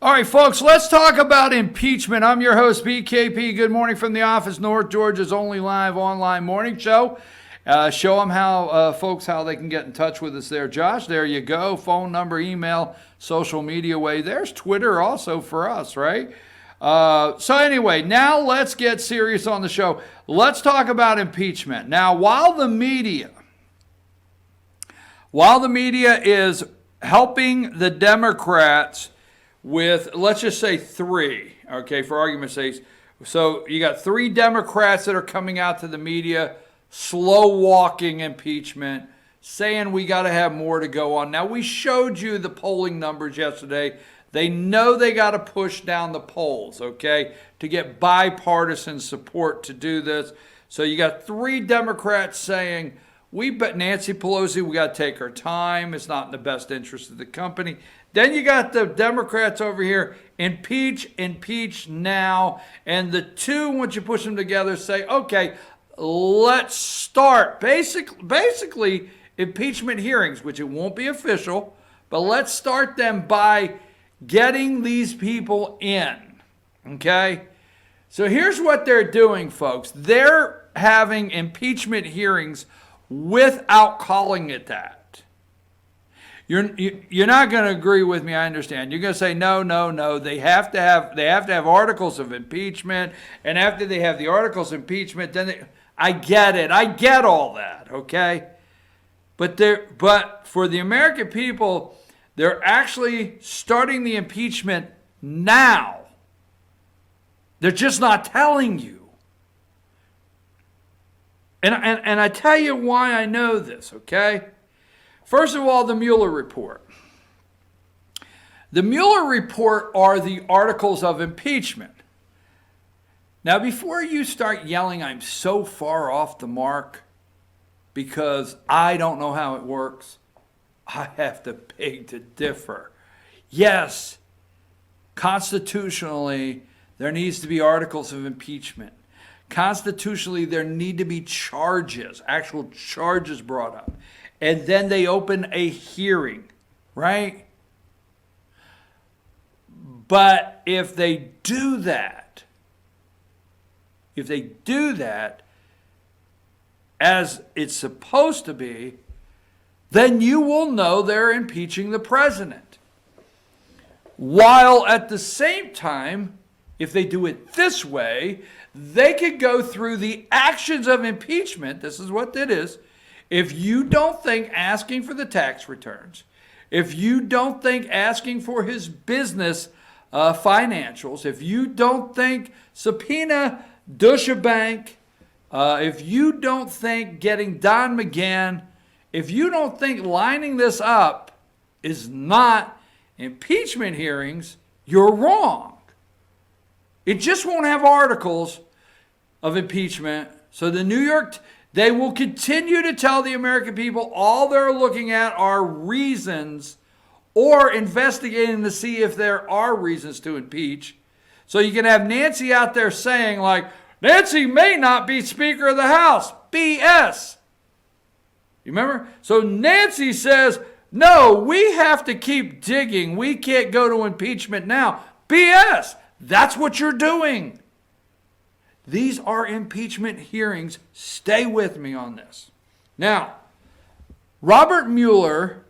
All right, folks, let's talk about impeachment. I'm your host, BKP. Good morning from the office, North Georgia's only live online morning show. Show them folks, how they can get in touch with us there. Josh, there you go. Phone number, email, social media way. There's Twitter also for us, right? So anyway, now let's get serious on the show. Let's talk about impeachment. Now, while the media is helping the Democrats with, let's just say three, okay, for argument's sake. So you got three Democrats that are coming out to the media, slow walking impeachment, saying we got to have more to go on. Now, we showed you the polling numbers yesterday. They know they got to push down the polls, okay, to get bipartisan support to do this. So you got three Democrats saying, Nancy Pelosi, we got to take our time. It's not in the best interest of the company. Then you got the Democrats over here, impeach now. And the two, once you push them together, say, okay, let's start. Basically, impeachment hearings, which it won't be official, but let's start them by getting these people in, okay? So here's what they're doing, folks. They're having impeachment hearings without calling it that. You're not going to agree with me, I understand. You're going to say, no. They have to have articles of impeachment, and after they have the articles of impeachment, then I get it. I get all that, okay? But for the American people, they're actually starting the impeachment now. They're just not telling you. And I tell you why I know this, okay? First of all, the Mueller report. The Mueller report are the articles of impeachment. Now, before you start yelling, I'm so far off the mark because I don't know how it works, I have to beg to differ. Yes, constitutionally, there needs to be articles of impeachment. Constitutionally, there need to be charges, actual charges brought up. And then they open a hearing, right? But if they do that as it's supposed to be, then you will know they're impeaching the president. While at the same time, if they do it this way, they could go through the actions of impeachment. This is what it is. If you don't think asking for the tax returns, if you don't think asking for his business financials, if you don't think subpoena Deutsche Bank, if you don't think getting Don McGahn, if you don't think lining this up is not impeachment hearings, you're wrong. It just won't have articles of impeachment. So they will continue to tell the American people all they're looking at are reasons or investigating to see if there are reasons to impeach. So you can have Nancy out there saying, like, Nancy may not be Speaker of the House. BS. You remember? So Nancy says, no, we have to keep digging. We can't go to impeachment now. BS. That's what you're doing. These are impeachment hearings. Stay with me on this. Now, Robert Mueller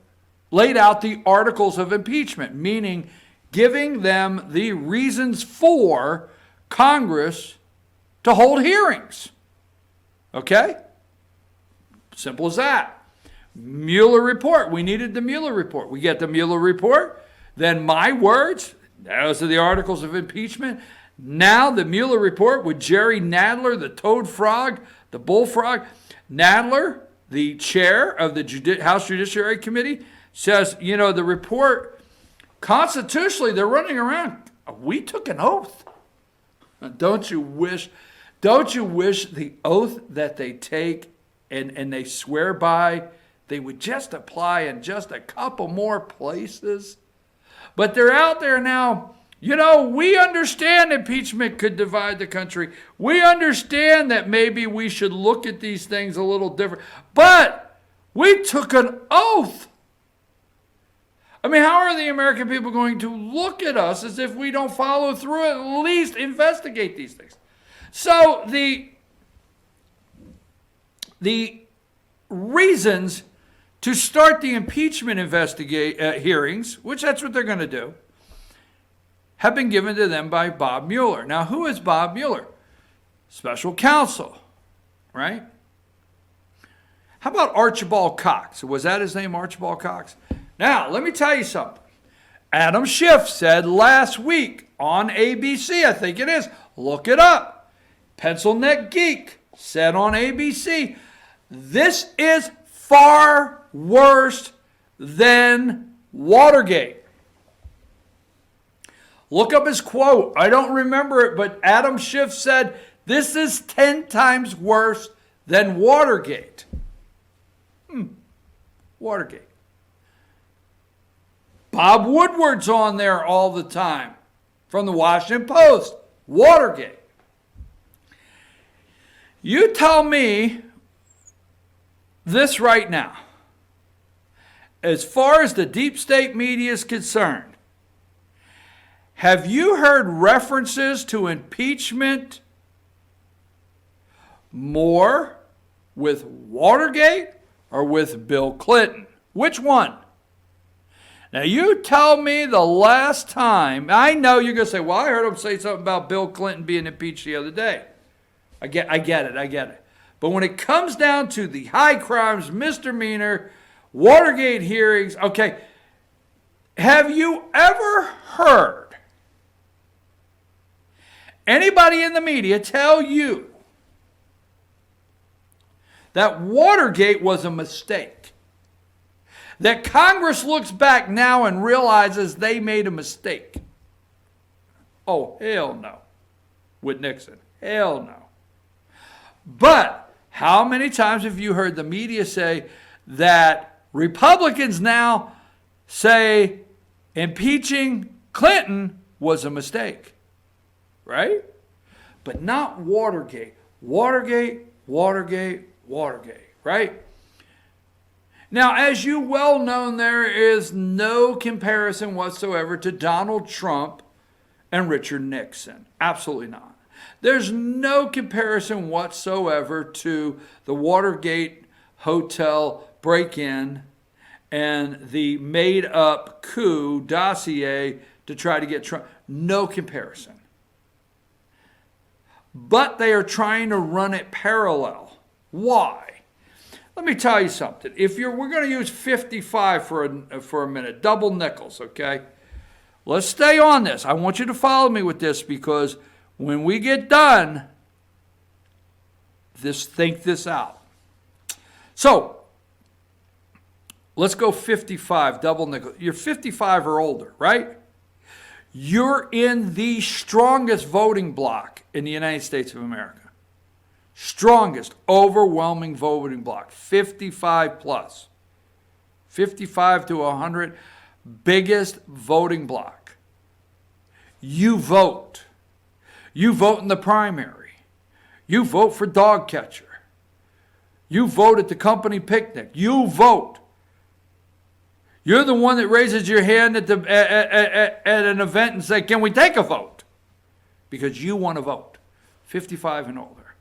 laid out the articles of impeachment, meaning giving them the reasons for Congress to hold hearings. Okay? Simple as that. Mueller report. We needed the Mueller report. We get the Mueller report. Then my words, those are the articles of impeachment. Now the Mueller report with Jerry Nadler, the toad frog, the bullfrog. Nadler, the chair of the House Judiciary Committee, says, the report, constitutionally, they're running around. We took an oath. Don't you wish the oath that they take and they swear by, they would just apply in just a couple more places? But they're out there now. We understand impeachment could divide the country. We understand that maybe we should look at these things a little different. But we took an oath. I mean, how are the American people going to look at us as if we don't follow through, at least investigate these things? So the reasons to start the impeachment hearings, which that's what they're going to do, have been given to them by Bob Mueller. Now, who is Bob Mueller? Special counsel, right? How about Archibald Cox? Was that his name, Archibald Cox? Now, let me tell you something. Adam Schiff said last week on ABC, I think it is, look it up. Pencil Neck Geek said on ABC, this is far worse than Watergate. Look up his quote. I don't remember it, but Adam Schiff said, this is 10 times worse than Watergate. Watergate. Bob Woodward's on there all the time from the Washington Post. Watergate. You tell me this right now. As far as the deep state media is concerned, have you heard references to impeachment more with Watergate or with Bill Clinton? Which one? Now you tell me the last time. I know you're going to say, well, I heard him say something about Bill Clinton being impeached the other day. I get it. But when it comes down to the high crimes, misdemeanor, Watergate hearings, okay, have you ever heard anybody in the media tell you that Watergate was a mistake? That Congress looks back now and realizes they made a mistake? Oh, hell no. With Nixon. Hell no. But how many times have you heard the media say that Republicans now say impeaching Clinton was a mistake? Right? But not Watergate. Watergate, right? Now, as you well know, there is no comparison whatsoever to Donald Trump and Richard Nixon. Absolutely not. There's no comparison whatsoever to the Watergate hotel break-in and the made-up coup dossier to try to get Trump. No comparison. But they are trying to run it parallel. Why? Let me tell you something. We're going to use 55 for a minute, double nickels, okay? Let's stay on this. I want you to follow me with this because when we get done, think this out. So, let's go 55, double nickel. You're 55 or older, right? You're in the strongest voting bloc in the United States of America. Strongest, overwhelming voting bloc, 55 plus. 55 to 100, biggest voting bloc. You vote. You vote in the primary. You vote for dog catcher. You vote at the company picnic. You vote. You're the one that raises your hand at an event and say, can we take a vote? Because you want to vote. 55 and older.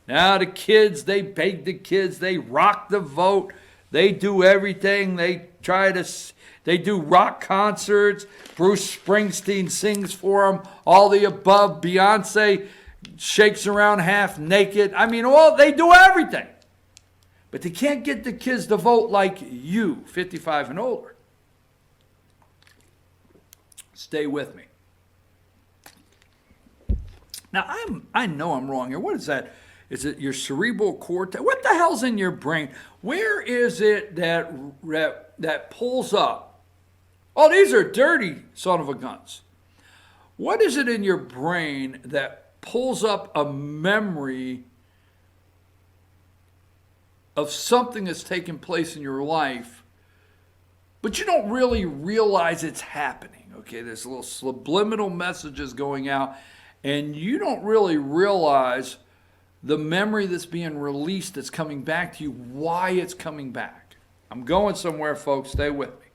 Now the kids, they beg the kids, they rock the vote. They do everything. They do rock concerts. Bruce Springsteen sings for them. All the above. Beyonce shakes around half naked. I mean, they do everything. But they can't get the kids to vote like you, 55 and older. Stay with me. Now, I know I'm wrong here. What is that? Is it your cerebral cortex? What the hell's in your brain? Where is it that pulls up? Oh, these are dirty son of a guns. What is it in your brain that pulls up a memory of something that's taken place in your life, but you don't really realize it's happening? Okay, there's little subliminal messages going out, and you don't really realize the memory that's being released that's coming back to you, why it's coming back. I'm going somewhere, folks. Stay with me.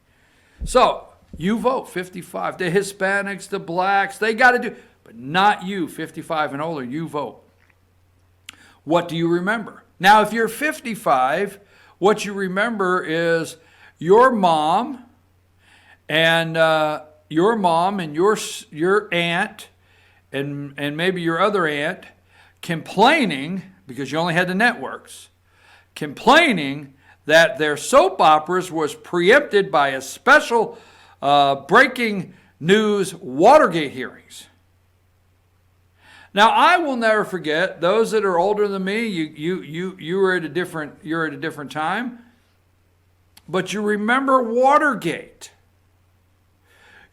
So you vote 55. The Hispanics, the blacks, they got to do, but not you, 55 and older, you vote. What do you remember? Now, if you're 55, what you remember is your mom and your aunt and maybe your other aunt complaining, because you only had the networks, complaining that their soap operas was preempted by a special breaking news Watergate hearings. Now, I will never forget, those that are older than me, you were at a different time, but you remember Watergate.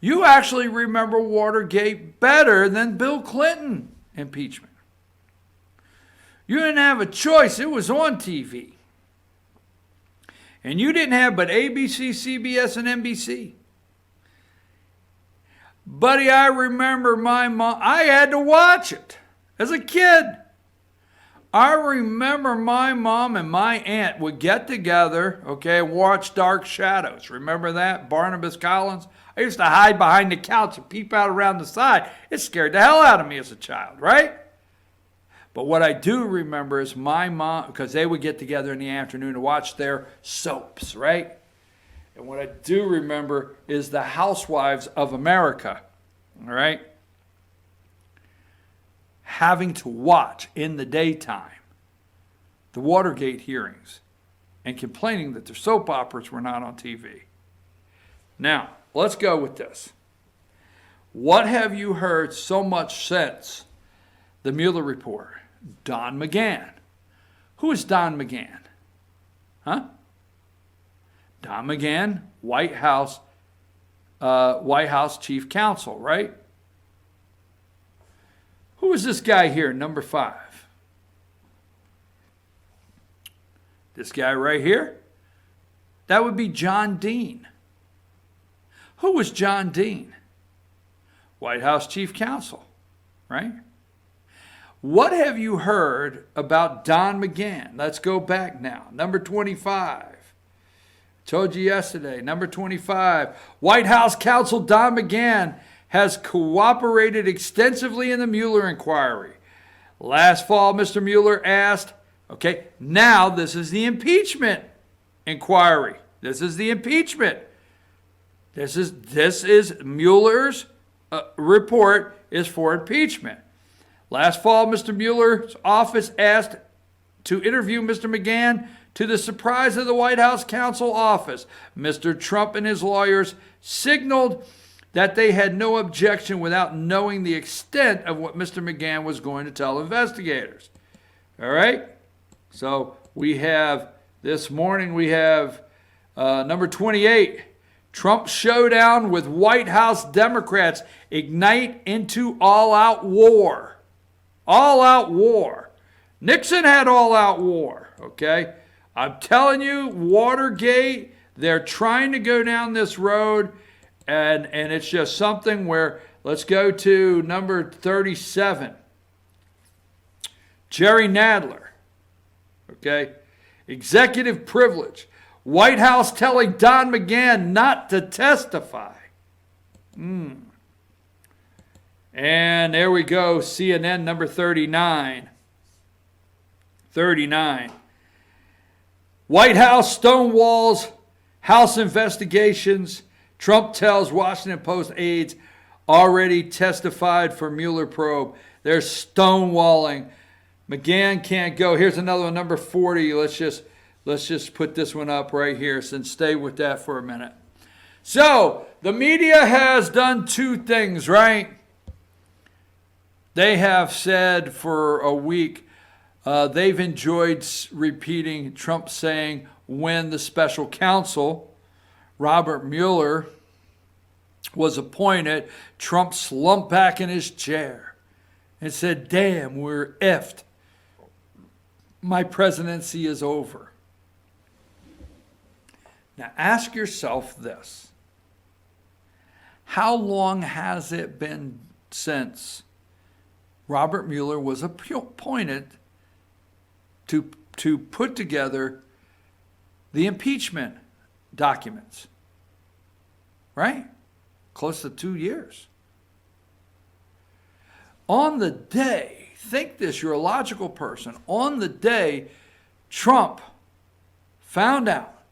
You actually remember Watergate better than Bill Clinton impeachment. You didn't have a choice. It was on TV. And you didn't have but ABC, CBS, and NBC. Buddy, I remember my mom. I had to watch it as a kid. I remember my mom and my aunt would get together, okay, watch Dark Shadows. Remember that? Barnabas Collins? I used to hide behind the couch and peep out around the side. It scared the hell out of me as a child, right? But what I do remember is my mom, because they would get together in the afternoon to watch their soaps, right? And what I do remember is the Housewives of America, all right? Having to watch in the daytime the Watergate hearings and complaining that their soap operas were not on TV. Now, let's go with this. What have you heard so much since the Mueller report? Don McGahn. Who is Don McGahn? Huh? Don McGahn, White House Chief Counsel, right? Who is this guy here, number 5? This guy right here? That would be John Dean. Who was John Dean? White House Chief Counsel, right? What have you heard about Don McGahn? Let's go back now. Number 25. Told you yesterday, number 25. White House counsel Don McGahn has cooperated extensively in the Mueller inquiry. Last fall, Mr. Mueller asked, okay, now this is the impeachment inquiry. This is the impeachment. This is Mueller's report is for impeachment. Last fall, Mr. Mueller's office asked to interview Mr. McGahn. To the surprise of the White House counsel office, Mr. Trump and his lawyers signaled that they had no objection without knowing the extent of what Mr. McGahn was going to tell investigators. All right? So we have, this morning we have number 28, Trump showdown with White House Democrats ignite into all-out war. All-out war. Nixon had all-out war, okay? I'm telling you, Watergate, they're trying to go down this road, and it's just something where, let's go to number 37. Jerry Nadler, okay? Executive privilege. White House telling Don McGahn not to testify. And there we go, CNN number 39. 39. White House stonewalls House investigations. Trump tells Washington Post aides already testified for Mueller probe. They're stonewalling. McGahn can't go. Here's another one, number 40. Let's just put this one up right here, and stay with that for a minute. So, the media has done two things, right? They have said for a week, they've enjoyed repeating Trump saying when the special counsel, Robert Mueller, was appointed, Trump slumped back in his chair and said, damn, we're effed. My presidency is over. Now ask yourself this. How long has it been since Robert Mueller was appointed to put together the impeachment documents? right? Close to 2 years. On the day, think this, you're a logical person, on the day Trump found out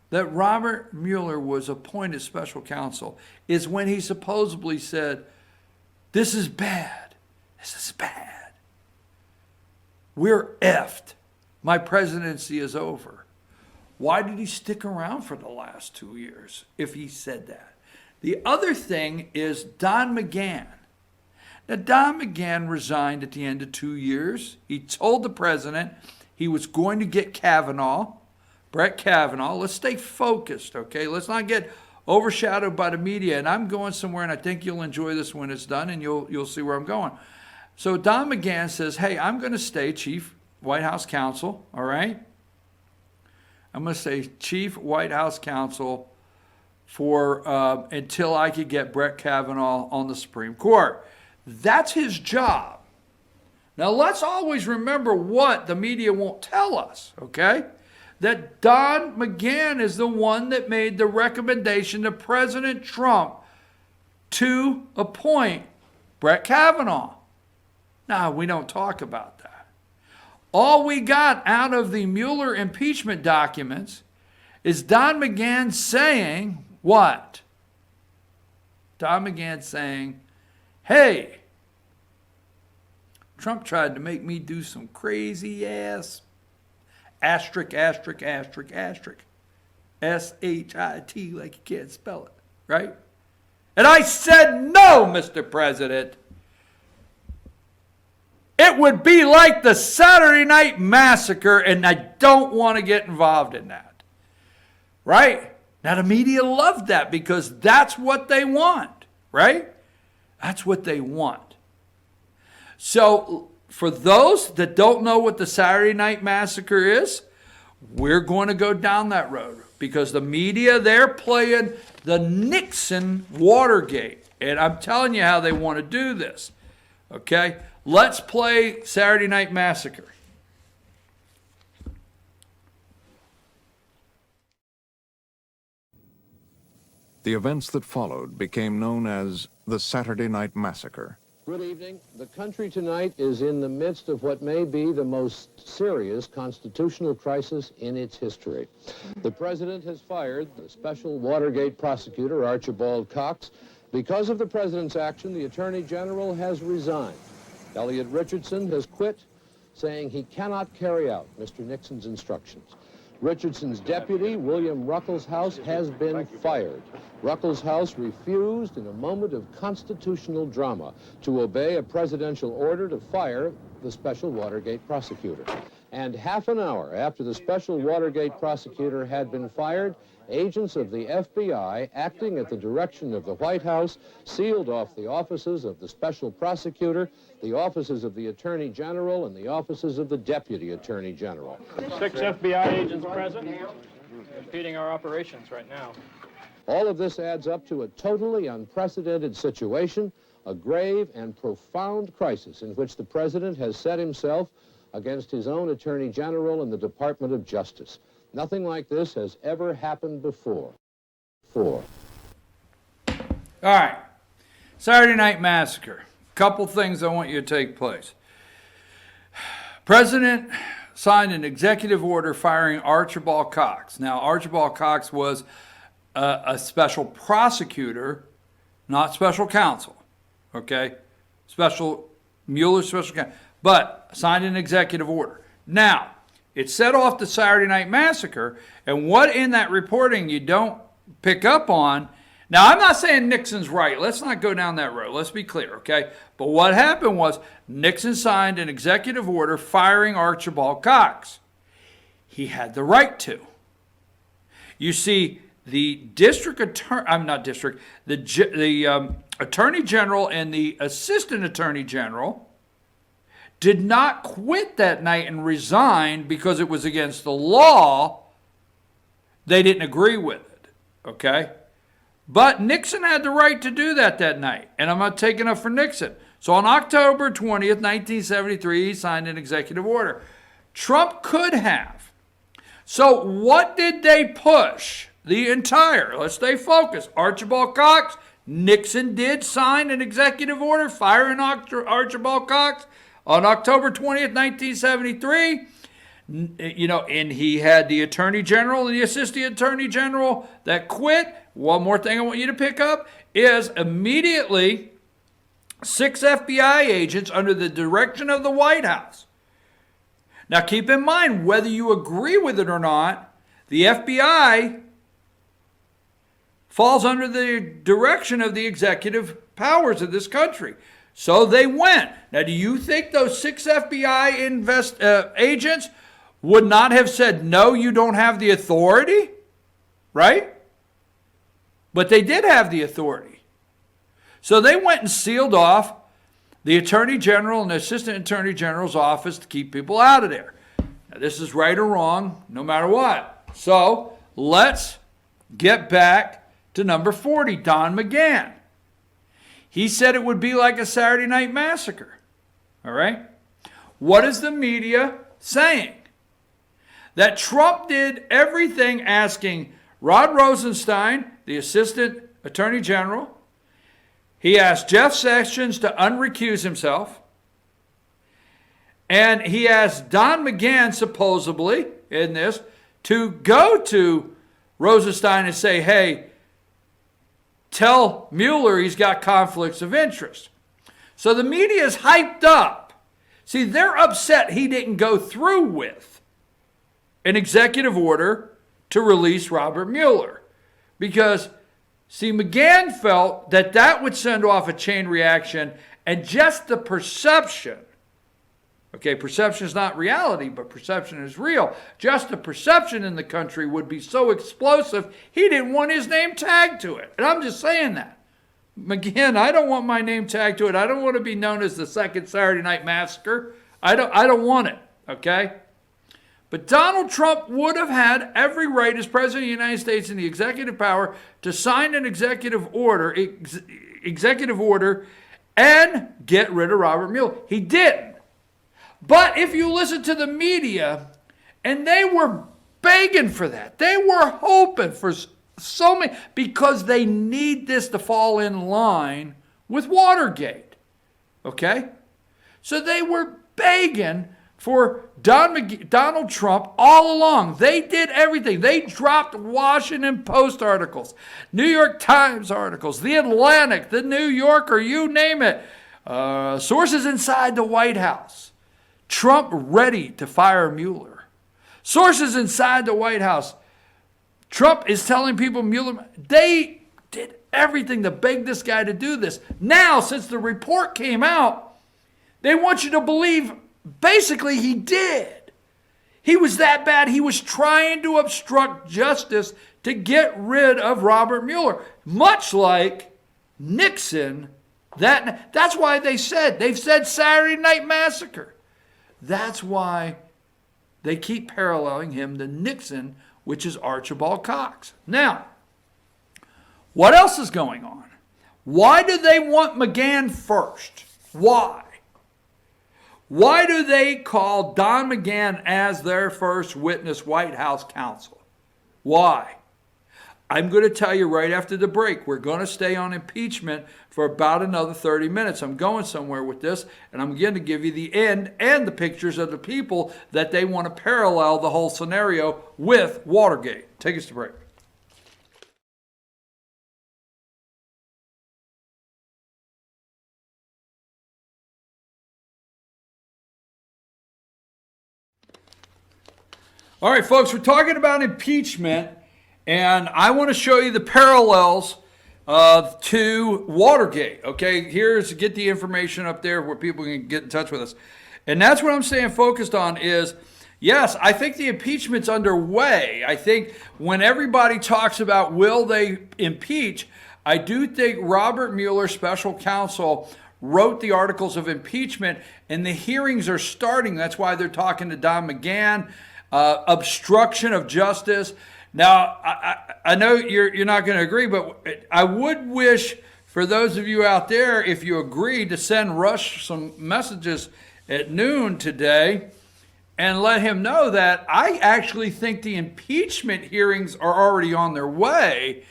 that Robert Mueller was appointed special counsel is when he supposedly said, this is bad. This is bad. We're effed. My presidency is over. Why did he stick around for the last 2 years if he said that? The other thing is Don McGahn. Now, Don McGahn resigned at the end of 2 years. He told the president he was going to get Kavanaugh, Brett Kavanaugh. Let's stay focused, okay? Let's not get overshadowed by the media. And I'm going somewhere, and I think you'll enjoy this when it's done, and you'll see where I'm going. So Don McGahn says, hey, I'm going to stay chief White House counsel, all right? I'm going to stay chief White House counsel for until I could get Brett Kavanaugh on the Supreme Court. That's his job. Now, let's always remember what the media won't tell us, okay? That Don McGahn is the one that made the recommendation to President Trump to appoint Brett Kavanaugh. Now, we don't talk about that. All we got out of the Mueller impeachment documents is Don McGahn saying what? Don McGahn saying, hey, Trump tried to make me do some crazy ass asterisk, asterisk, asterisk, asterisk. S-H-I-T, like you can't spell it, right? And I said, no, Mr. President. It would be like the Saturday Night Massacre, and I don't want to get involved in that, right? Now, the media loved that because that's what they want, right? That's what they want. So for those that don't know what the Saturday Night Massacre is, we're going to go down that road because the media, they're playing the Nixon Watergate. And I'm telling you how they want to do this. Okay? Let's play Saturday Night Massacre. The events that followed became known as the Saturday Night Massacre. Good evening. The country tonight is in the midst of what may be the most serious constitutional crisis in its history. The president has fired the special Watergate prosecutor, Archibald Cox. Because of the president's action, the attorney general has resigned. Elliot Richardson has quit, saying he cannot carry out Mr. Nixon's instructions. Richardson's deputy, William Ruckelshaus, has been fired. Ruckelshaus refused, in a moment of constitutional drama, to obey a presidential order to fire the special Watergate prosecutor. And half an hour after the special Watergate prosecutor had been fired, agents of the FBI, acting at the direction of the White House, sealed off the offices of the special prosecutor, the offices of the Attorney General, and the offices of the Deputy Attorney General. 6 FBI agents present, impeding our operations right now. All of this adds up to a totally unprecedented situation, a grave and profound crisis in which the president has set himself against his own Attorney General and the Department of Justice. Nothing like this has ever happened before. All right. Saturday Night Massacre. Couple things I want you to take place. President signed an executive order firing Archibald Cox. Now, Archibald Cox was a special prosecutor, not special counsel. Okay? Mueller special counsel. But signed an executive order. Now, it set off the Saturday Night Massacre, and what in that reporting you don't pick up on. Now, I'm not saying Nixon's right. Let's not go down that road. Let's be clear, okay? But what happened was Nixon signed an executive order firing Archibald Cox. He had the right to. You see, the Attorney General and the Assistant Attorney General did not quit that night and resign because it was against the law. They didn't agree with it, okay? But Nixon had the right to do that night, and I'm not taking up for Nixon. So on October 20th, 1973, he signed an executive order. Trump could have. So what did they push? let's stay focused. Archibald Cox, Nixon did sign an executive order firing Archibald Cox on October 20th, 1973. And he had the Attorney General and the Assistant Attorney General that quit. One more thing I want you to pick up is immediately 6 FBI agents under the direction of the White House. Now keep in mind, whether you agree with it or not, the FBI falls under the direction of the executive powers of this country. So they went. Now, do you think those 6 FBI agents would not have said, no, you don't have the authority? Right? But they did have the authority. So they went and sealed off the Attorney General and the Assistant Attorney General's office to keep people out of there. Now, this is right or wrong, no matter what. So let's get back to number 40, Don McGahn. He said it would be like a Saturday night massacre. All right? What is the media saying? That Trump did everything asking Rod Rosenstein, the Assistant Attorney General. He asked Jeff Sessions to unrecuse himself. And he asked Don McGahn, supposedly, in this, to go to Rosenstein and say, hey, tell Mueller he's got conflicts of interest. So the media is hyped up. See, they're upset he didn't go through with an executive order to release Robert Mueller. Because, see, McGahn felt that that would send off a chain reaction, and just the perception, okay, perception is not reality, but perception is real. Just the perception in the country would be so explosive, he didn't want his name tagged to it. And I'm just saying that. McGahn, I don't want my name tagged to it. I don't want to be known as the second Saturday Night Massacre. I don't want it, okay? But Donald Trump would have had every right as President of the United States in the executive power to sign an executive order and get rid of Robert Mueller. He didn't. But if you listen to the media, and they were begging for that. They were hoping for so many, because they need this to fall in line with Watergate. Okay? So they were begging for Donald Trump all along. They did everything. They dropped Washington Post articles, New York Times articles, The Atlantic, The New Yorker, you name it. Sources inside the White House. Trump ready to fire Mueller. Sources inside the White House. Trump is telling people Mueller, they did everything to beg this guy to do this. Now, since the report came out, they want you to believe basically he did. He was that bad. He was trying to obstruct justice to get rid of Robert Mueller, much like Nixon. That's why they've said Saturday Night Massacre. That's why they keep paralleling him to Nixon, which is Archibald Cox. Now, what else is going on? Why do they want McGahn first? Why? Why do they call Don McGahn as their first witness White House counsel? Why? I'm going to tell you right after the break. We're going to stay on impeachment for about another 30 minutes. I'm going somewhere with this, and I'm going to give you the end and the pictures of the people that they want to parallel the whole scenario with Watergate. Take us to break. All right, folks, we're talking about impeachment, and I want to show you the parallels to Watergate. Okay, get the information up there where people can get in touch with us. And that's what I'm saying focused on is, yes, I think the impeachment's underway. I think when everybody talks about will they impeach, I do think Robert Mueller, special counsel, wrote the articles of impeachment, and the hearings are starting. That's why they're talking to Don McGahn. Obstruction of justice. Now, I know you're not going to agree, but I would wish for those of you out there, if you agree, to send Rush some messages at noon today and let him know that I actually think the impeachment hearings are already on their way.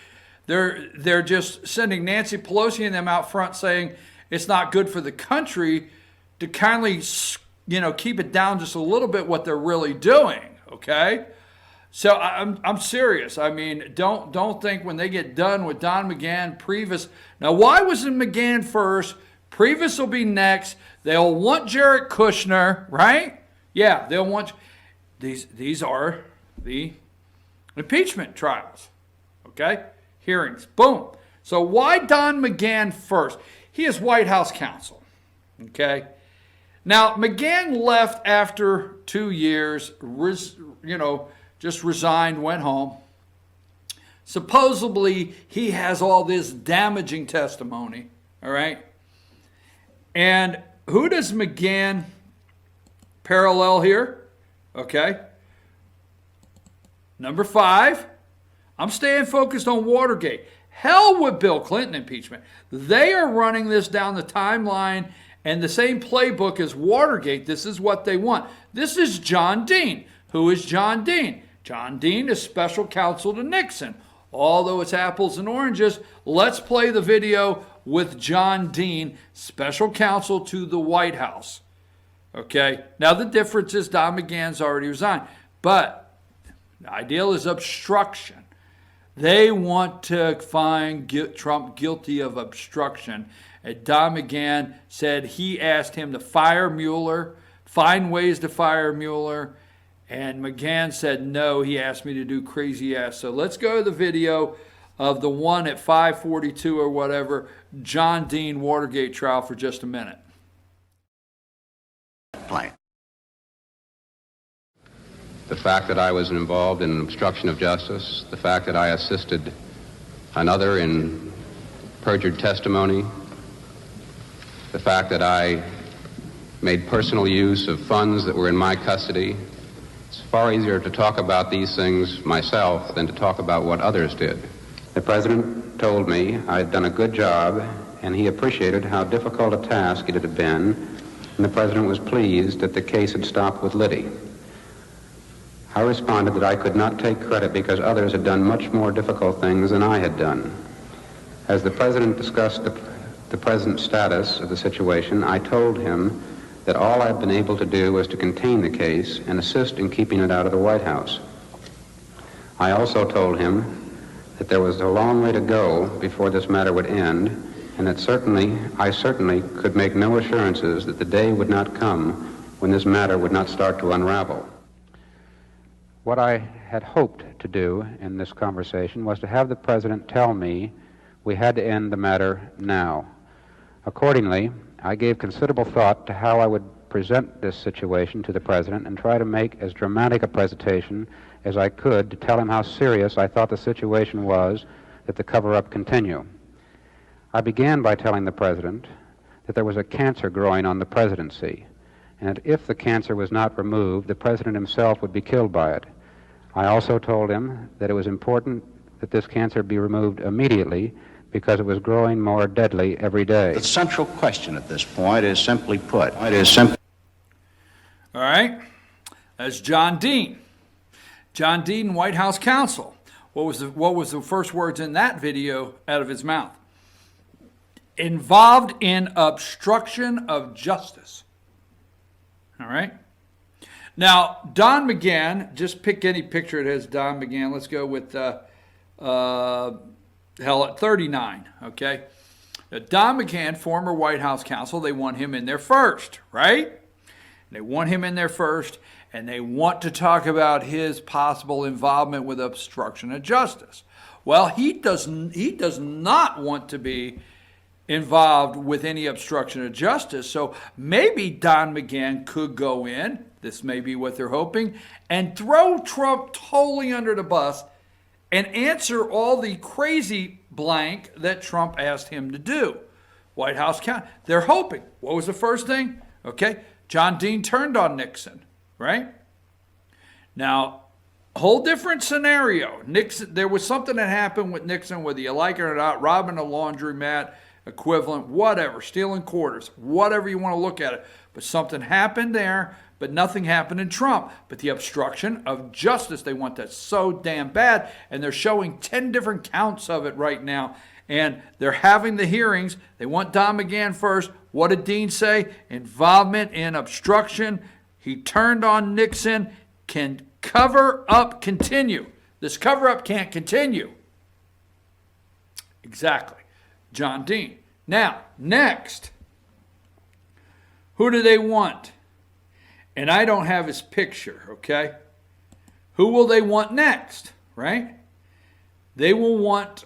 They're just sending Nancy Pelosi and them out front saying it's not good for the country to kindly, keep it down just a little bit what they're really doing, okay? So I'm serious. I mean, don't think when they get done with Don McGahn, Priebus. Now, why wasn't McGahn first? Priebus will be next. They'll want Jared Kushner, right? Yeah, they'll want these are the impeachment trials, okay? Hearings. Boom. So why Don McGahn first? He is White House counsel, okay? Now, McGahn left after 2 years, just resigned, went home. Supposedly, he has all this damaging testimony, all right? And who does McGahn parallel here? Okay. Number 5, I'm staying focused on Watergate. Hell with Bill Clinton impeachment. They are running this down the timeline and the same playbook as Watergate. This is what they want. This is John Dean. Who is John Dean? John Dean is special counsel to Nixon. Although it's apples and oranges, let's play the video with John Dean, special counsel to the White House. Okay, now the difference is Don McGahn's already resigned, but the ideal is obstruction. They want to find Trump guilty of obstruction. And Don McGahn said he asked him to fire Mueller, find ways to fire Mueller, and McGahn said no, he asked me to do crazy ass. So let's go to the video of the one at 5:42 or whatever, John Dean Watergate trial for just a minute. Plain. The fact that I was involved in obstruction of justice, the fact that I assisted another in perjured testimony, the fact that I made personal use of funds that were in my custody. It's far easier to talk about these things myself than to talk about what others did. The President told me I had done a good job, and he appreciated how difficult a task it had been, and the President was pleased that the case had stopped with Liddy. I responded that I could not take credit because others had done much more difficult things than I had done. As the President discussed the present status of the situation, I told him that all I had been able to do was to contain the case and assist in keeping it out of the White House. I also told him that there was a long way to go before this matter would end, and that I certainly could make no assurances that the day would not come when this matter would not start to unravel. What I had hoped to do in this conversation was to have the President tell me we had to end the matter now. Accordingly, I gave considerable thought to how I would present this situation to the President and try to make as dramatic a presentation as I could to tell him how serious I thought the situation was that the cover-up continue. I began by telling the President that there was a cancer growing on the presidency, and that if the cancer was not removed, the President himself would be killed by it. I also told him that it was important that this cancer be removed immediately because it was growing more deadly every day. The central question at this point is simply put. All right, that's John Dean. John Dean, White House counsel. What was the first words in that video out of his mouth? Involved in obstruction of justice. All right. Now, Don McGahn, just pick any picture that has Don McGahn. Let's go with at 39, okay? Now, Don McGahn, former White House counsel, they want him in there first, right? They want him in there first, and they want to talk about his possible involvement with obstruction of justice. Well, he does not want to be involved with any obstruction of justice, so maybe Don McGahn could go in, this may be what they're hoping, and throw Trump totally under the bus and answer all the crazy blank that Trump asked him to do. White House counsel. They're hoping. What was the first thing? Okay, John Dean turned on Nixon, right? Now, whole different scenario. Nixon, there was something that happened with Nixon, whether you like it or not, robbing a laundromat, equivalent, whatever, stealing quarters, whatever you want to look at it. But something happened there. but nothing happened in Trump. But the obstruction of justice, they want that so damn bad, and they're showing 10 different counts of it right now. And they're having the hearings. They want Don McGahn first. What did Dean say? Involvement in obstruction. He turned on Nixon. Can cover up continue? This cover up can't continue. Exactly. John Dean. Now, next. Who do they want? And I don't have his picture, okay? Who will they want next, right? They will want,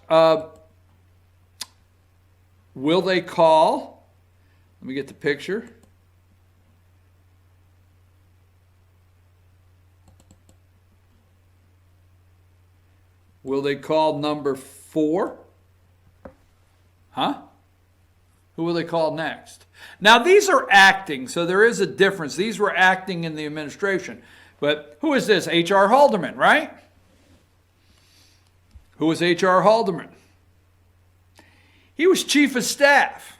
will they call? Let me get the picture. Will they call number 4? Huh? Who will they call next? Now, these are acting, so there is a difference. These were acting in the administration. But who is this? H.R. Haldeman, right? Who was H.R. Haldeman? He was chief of staff.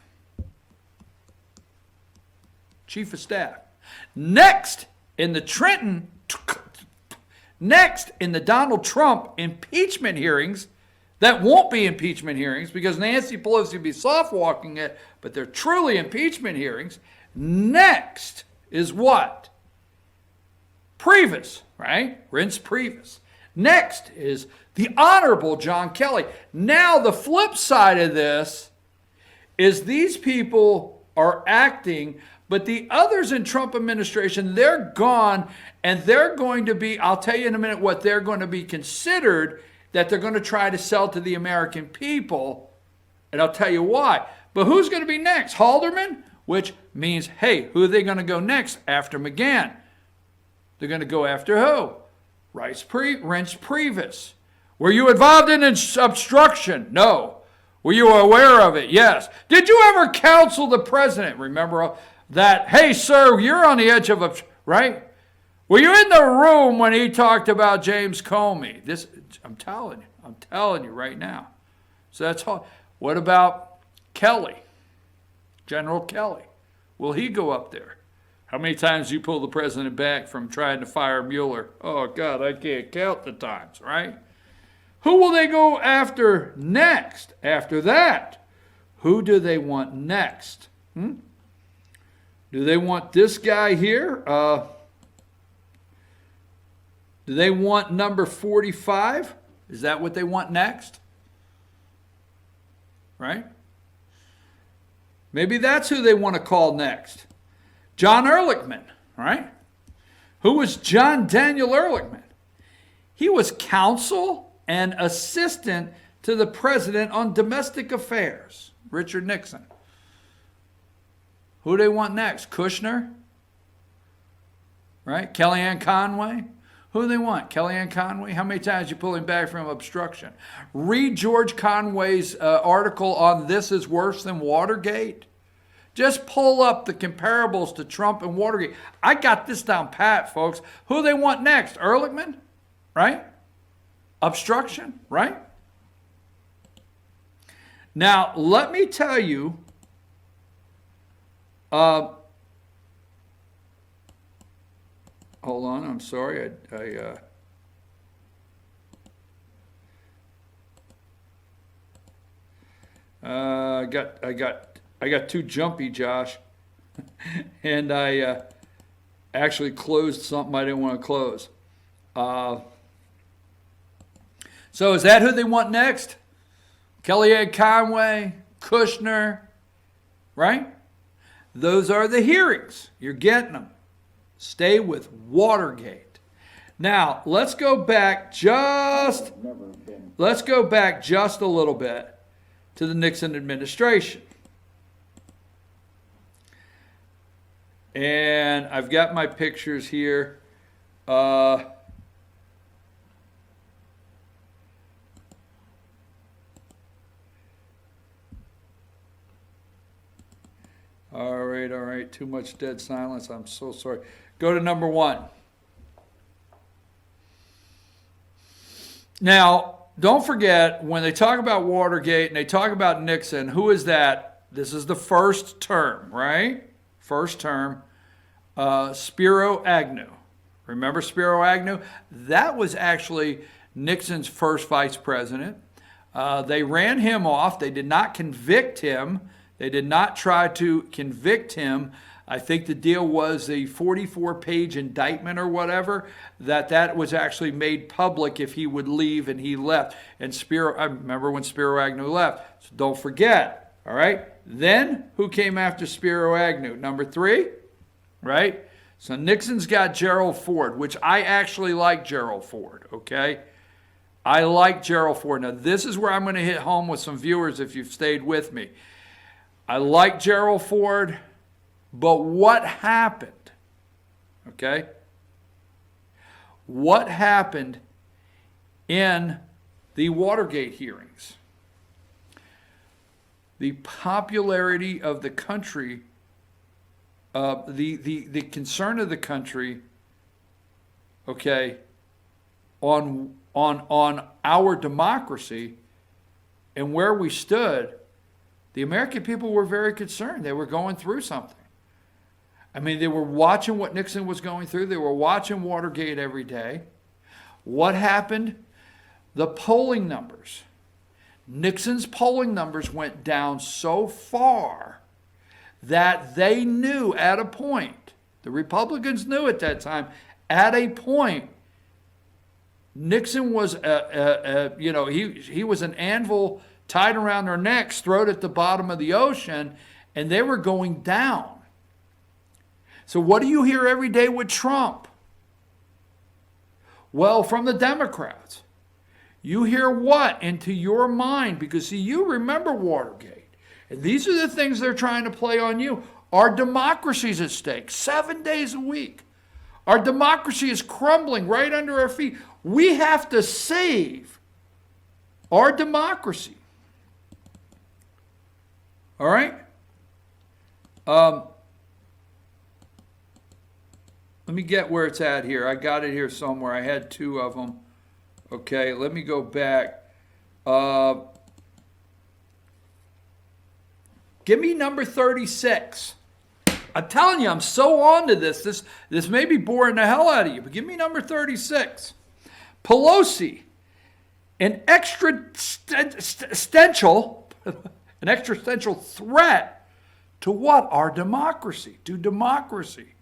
Chief of staff. Next in the Donald Trump impeachment hearings, that won't be impeachment hearings because Nancy Pelosi will be soft-walking it, but they're truly impeachment hearings. Next is what? Priebus, right? Reince Priebus. Next is the Honorable John Kelly. Now, the flip side of this is these people are acting, but the others in Trump administration, they're gone, and they're going to be, I'll tell you in a minute what they're going to be considered that they're going to try to sell to the American people, and I'll tell you why. But who's going to be next? Haldeman? Which means, hey, who are they going to go next after McGahn? They're going to go after who? Reince Priebus. Were you involved in obstruction? No. Were you aware of it? Yes. Did you ever counsel the president? Remember that, hey, sir, you're on the edge of right? Were you in the room when he talked about James Comey? This, I'm telling you right now. So that's all. What about Kelly? General Kelly. Will he go up there? How many times you pull the president back from trying to fire Mueller? Oh, God, I can't count the times, right? Who will they go after next? After that, who do they want next? Do they want this guy here? Do they want number 45? Is that what they want next? Right? Maybe that's who they want to call next. John Ehrlichman, right? Who was John Daniel Ehrlichman? He was counsel and assistant to the president on domestic affairs, Richard Nixon. Who do they want next? Kushner? Right? Kellyanne Conway? Who do they want? Kellyanne Conway? How many times you pull him back from obstruction? Read George Conway's article on This Is Worse Than Watergate. Just pull up the comparables to Trump and Watergate. I got this down pat, folks. Who do they want next? Ehrlichman? Right? Obstruction? Right? Now, let me tell you, hold on, I'm sorry. I got too jumpy, Josh, and I actually closed something I didn't want to close. So is that who they want next? Kellyanne Conway, Kushner, right? Those are the hearings. You're getting them. Stay with Watergate. Now, let's go back just a little bit to the Nixon administration. And I've got my pictures here. All right. Too much dead silence. I'm so sorry. Go to number 1. Now, don't forget, when they talk about Watergate and they talk about Nixon, who is that? This is the first term, right? First term. Spiro Agnew. Remember Spiro Agnew? That was actually Nixon's first vice president. They ran him off. They did not convict him. They did not try to convict him. I think the deal was the 44-page indictment or whatever, that was actually made public if he would leave, and he left. And I remember when Spiro Agnew left. So don't forget, all right? Then who came after Spiro Agnew? Number 3, right? So Nixon's got Gerald Ford, which I actually like Gerald Ford, okay? I like Gerald Ford. Now, this is where I'm going to hit home with some viewers if you've stayed with me. I like Gerald Ford, but what happened? Okay? What happened in the Watergate hearings? The popularity of the country, the concern of the country, okay, on our democracy and where we stood, the American people were very concerned. They were going through something. I mean, they were watching what Nixon was going through. They were watching Watergate every day. What happened? The polling numbers. Nixon's polling numbers went down so far that they knew at a point, the Republicans knew at that time, at a point, Nixon was, he was an anvil tied around their necks, thrown at the bottom of the ocean, and they were going down. So what do you hear every day with Trump? Well, from the Democrats. You hear what into your mind? Because, see, you remember Watergate. And these are the things they're trying to play on you. Our democracy's at stake 7 days a week. Our democracy is crumbling right under our feet. We have to save our democracy. All right? Let me get where it's at here. I got it here somewhere. I had 2 of them. Okay, let me go back. Give me number 36. I'm telling you, I'm so on to this. This may be boring the hell out of you, but give me number 36. Pelosi, an existential threat to what? Our democracy, to democracy.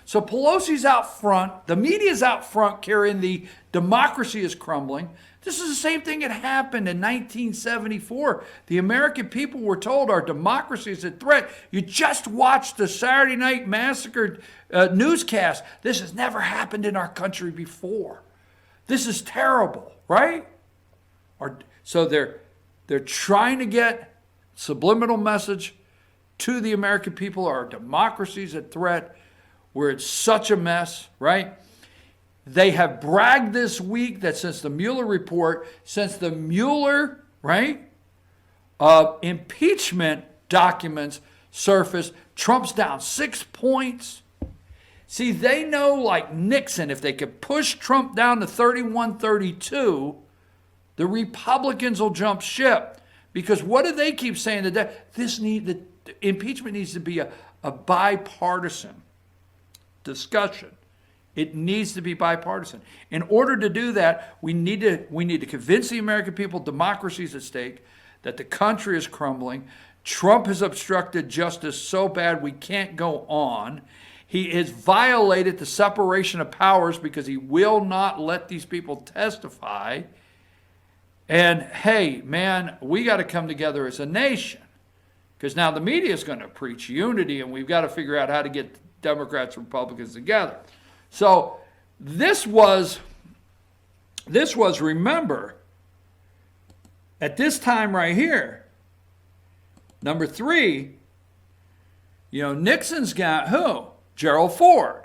So Pelosi's out front, the media's out front carrying the democracy is crumbling. This is the same thing that happened in 1974. The American people were told our democracy is a threat. You just watched the Saturday Night Massacre newscast. This has never happened in our country before. This is terrible, right? So they're trying to get subliminal message to the American people. Our democracy is a threat. We're in such a mess, right? They have bragged this week that since the Mueller report, since the Mueller, right, impeachment documents surfaced, Trump's down 6 points. See, they know, like Nixon, if they could push Trump down to 31-32, the Republicans will jump ship. Because what do they keep saying today? The impeachment needs to be a bipartisan discussion. It needs to be bipartisan. In order to do that, we need to convince the American people democracy is at stake, that the country is crumbling. Trump has obstructed justice so bad we can't go on. He has violated the separation of powers because he will not let these people testify. And hey, man, we got to come together as a nation. Because now the media is going to preach unity, and we've got to figure out how to get Democrats and Republicans together. So this was, remember, at this time right here, number 3, Nixon's got who? Gerald Ford.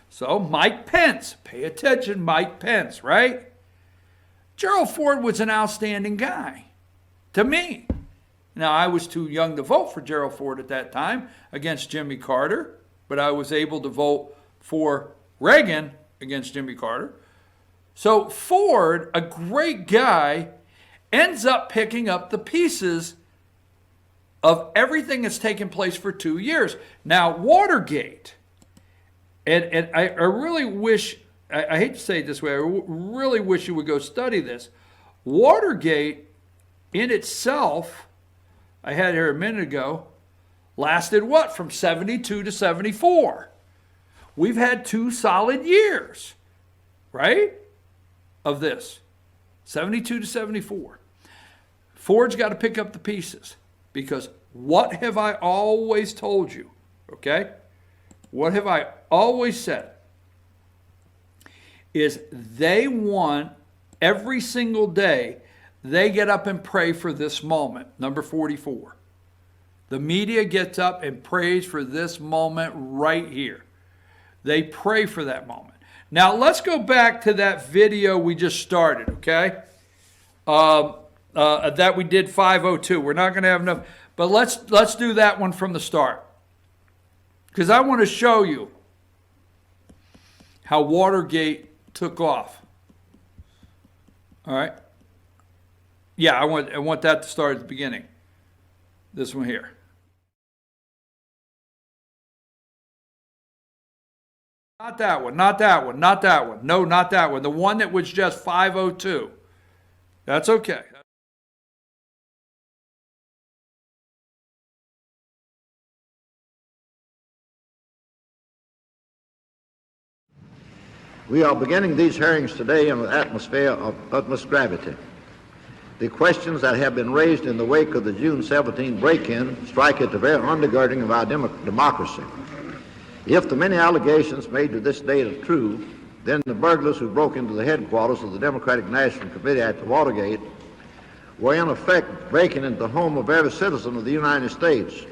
So Mike Pence, pay attention, Mike Pence, right? Gerald Ford was an outstanding guy to me. Now, I was too young to vote for Gerald Ford at that time against Jimmy Carter, but I was able to vote for Reagan against Jimmy Carter. So Ford, a great guy, ends up picking up the pieces of everything that's taken place for 2 years. Now, Watergate, And I really wish, I hate to say it this way, I really wish you would go study this. Watergate in itself, I had here a minute ago, lasted what? From 72 to 74. We've had 2 solid years, right? Of this. 72 to 74. Ford's got to pick up the pieces, because what have I always told you? Okay? What have I always said? Is they want every single day, they get up and pray for this moment. Number 44. The media gets up and prays for this moment right here. They pray for that moment. Now let's go back to that video we just started, okay? That we did 502. We're not going to have enough, but let's do that one from the start, because I want to show you how Watergate took off. All right. Yeah, I want that to start at the beginning. This one here. Not that one, not that one, not that one. No, not that one. The one that was just 502. That's okay. We are beginning these hearings today in an atmosphere of utmost gravity. The questions that have been raised in the wake of the June 17 break-in strike at the very undergirding of our democracy. If the many allegations made to this date are true, then the burglars who broke into the headquarters of the Democratic National Committee at the Watergate were in effect breaking into the home of every citizen of the United States.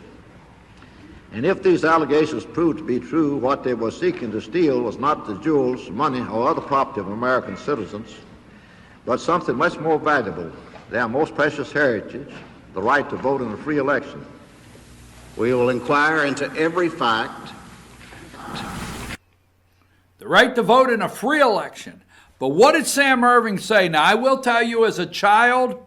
And if these allegations proved to be true, what they were seeking to steal was not the jewels, money, or other property of American citizens, but something much more valuable, their most precious heritage, the right to vote in a free election. We will inquire into every fact. The right to vote in a free election. But what did Sam Irving say? Now, I will tell you, as a child,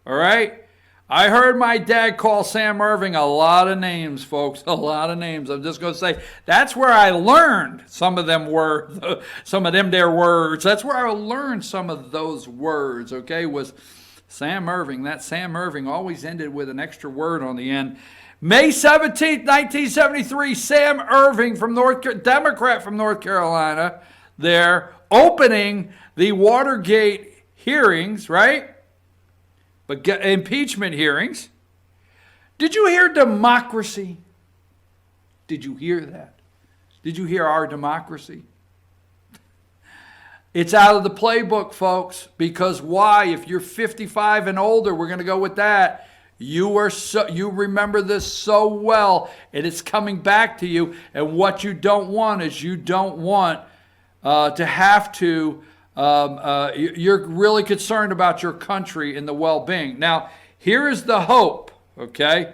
all right, I heard my dad call Sam Irving a lot of names, folks, a lot of names. I'm just going to say that's where I learned some of them words. That's where I learned some of those words, okay, was Sam Irving. That Sam Irving always ended with an extra word on the end. May 17th, 1973, Sam Irving, Democrat from North Carolina, there, opening the Watergate hearings, right? But impeachment hearings. Did you hear democracy? Did you hear that? Did you hear our democracy? It's out of the playbook, folks. Because why? If you're 55 and older, we're going to go with that. You remember this so well, and it's coming back to you. And what you don't want is you don't want to have to. You're really concerned about your country and the well-being. Now, here is the hope. Okay,